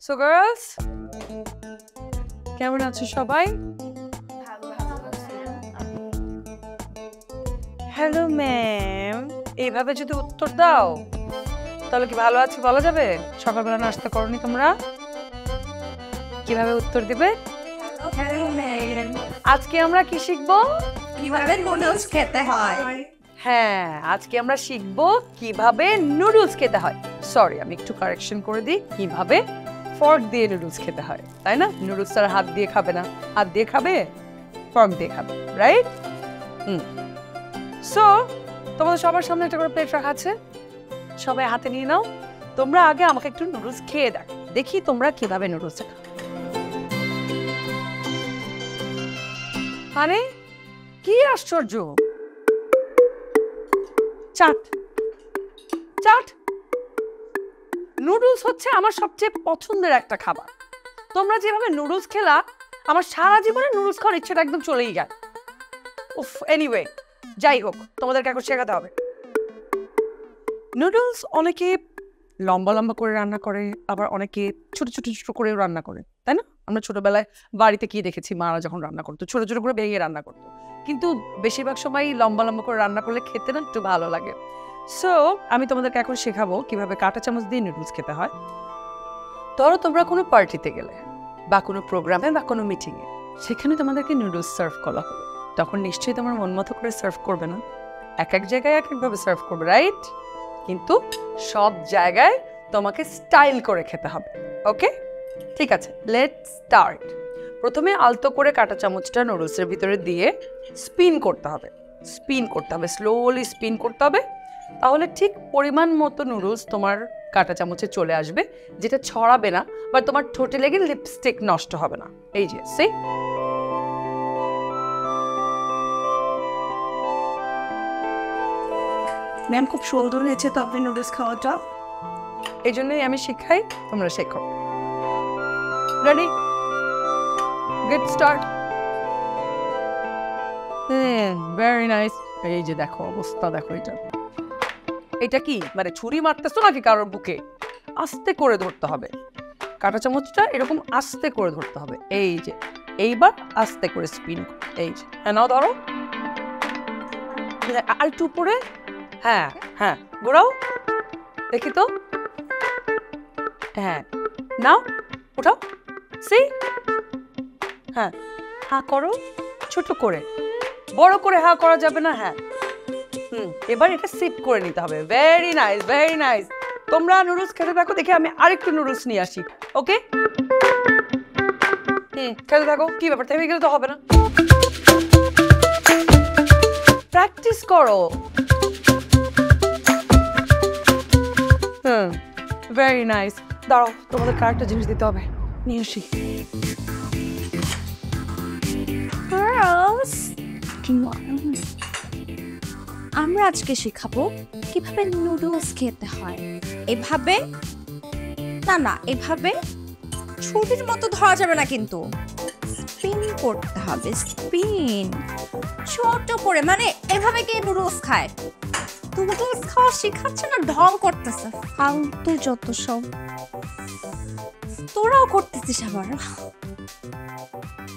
So girls, কেমন আছো সবাই? হ্যালো ম্যাম, এইভাবে যদি উত্তর দাও তাহলে কি ভালো আছি বলা যাবে? সকালবেলা নাস্তা করনি তোমরা? কিভাবে উত্তর দিবে? হ্যালো ম্যাম, আজকে আমরা কি শিখবো? কিভাবে নুডলস খেতে হয়? হ্যাঁ, আজকে আমরা শিখবো কিভাবে নুডলস খেতে হয়। সরি, আমি একটু কারেকশন করে দিই, কিভাবে ফর্ক দিয়ে নুডলস খেতে হয়, তাই না? নুডলস আর হাত দিয়ে খাবে না, হাত দিয়ে খাবে, ফর্ক দিয়ে খাবে, রাইট? সো তোমাদের সবার সামনে একটা করে প্লেট রাখা আছে, সবাই হাতে নিয়ে নাও। তোমরা আগে আমাকে একটু নুডলস খেয়ে দেখো, দেখি তোমরা কিভাবে নুডলস খাও। আরে কি আশ্চর্য, চাট চাট। নুডলস হচ্ছে আমার সবচেয়ে পছন্দের একটা খাবার। তোমরা যেভাবে নুডলস খেলা, আমার সারা জীবনে নুডলস খাওয়ার ইচ্ছেটা একদম চলেই গেল। উফ, এনিওয়ে, যাই হোক, তোমাদেরকে এখন শেখাতে হবে। নুডলস অনেকে লম্বা লম্বা করে রান্না করে, আবার অনেকে ছোট ছোট ছোট করেও রান্না করে, তাই না? আমরা ছোটবেলায় বাড়িতে গিয়ে দেখেছি মারা যখন রান্না করতো ছোট ছোট করে ভেঙে রান্না করতো, কিন্তু বেশিরভাগ সময় লম্বা লম্বা করে রান্না করলে খেতে না একটু ভালো লাগে। সো আমি তোমাদেরকে এখন শেখাবো কিভাবে কাঁটা চামচ দিয়ে নুডলস খেতে হয়। ধরো তোমরা কোনো পার্টিতে গেলে বা কোনো প্রোগ্রামে বা কোনো মিটিংয়ে, সেখানে তোমাদেরকে নুডলস সার্ভ করা হবে, তখন নিশ্চয়ই তোমার মন মতো করে সার্ভ করবে না, এক এক জায়গায় এক একভাবে সার্ভ করবে, রাইট? কিন্তু সব জায়গায় তোমাকে স্টাইল করে খেতে হবে, ওকে? ঠিক আছে, লেটস স্টার্ট। প্রথমে আলতো করে কাঁটা চামচটা নুডলসের ভিতরে দিয়ে স্পিন করতে হবে, স্লোলি স্পিন করতে হবে। তাহলে ঠিক পরিমাণ মতো নুডলস তোমার কাঁটা চামচে চলে আসবে, যেটা ছড়াবে না বা তোমার ঠোঁটে লেগে লিপস্টিক নষ্ট হবে না। এই যে সে ম্যাম, খুব সুন্দর হয়েছে তো আপনি নুডলস খাওয়াটা। এই জন্যই আমি শিখাই, তোমরা শেখো। Ready, get start. Very nice. এই যে দেখো অবস্থা, দেখো এটা কি মানে ছুরি মারতেছো নাকি কারোর বুকে? আস্তে করে ধরতে হবে, কাঁটা চামচটা এরকম আস্তে করে ধরতে হবে। এই যে এইবার আস্তে করে স্পিন, এই যে হ্যাঁ নাও ধরো, আর একটু উপরে, হ্যাঁ হ্যাঁ ঘোরাও দেখি তো, হ্যাঁ নাও উঠাও, সি, হ্যাঁ হা করো, ছোট করে, বড় করে হা করা যাবে না, হ্যাঁ। এবার এটা সিপ করে নিতে হবে। Very nice, very nice. তোমরা নুডলস খেতে থাকো, দেখে আমি আরেকটু নুডলস নিয়ে আসি, ওকে? খেতে থাকো। কি ব্যাপার, থেমে গেলে তো হবে না, প্র্যাকটিস করো। Very nice. দাঁড়াও, তোমাদের কারেক্ট জিনিস দিতে হবে, নিয়ে আসি। আমরা আজকে শেখাবো কিভাবে নুডলস খেতে হয়। এভাবে না, এভাবে ছুরির মতো ধরা যাবে না, কিন্তু স্পিন করতে হবে, স্পিন ছোট করে, মানে এভাবে কে নুডলস খায়? নুডলস খাওয়া শেখাচ্ছে না, ঢং করতেছে, ফালতু যত সব। তোরাও করতেছিস আবার।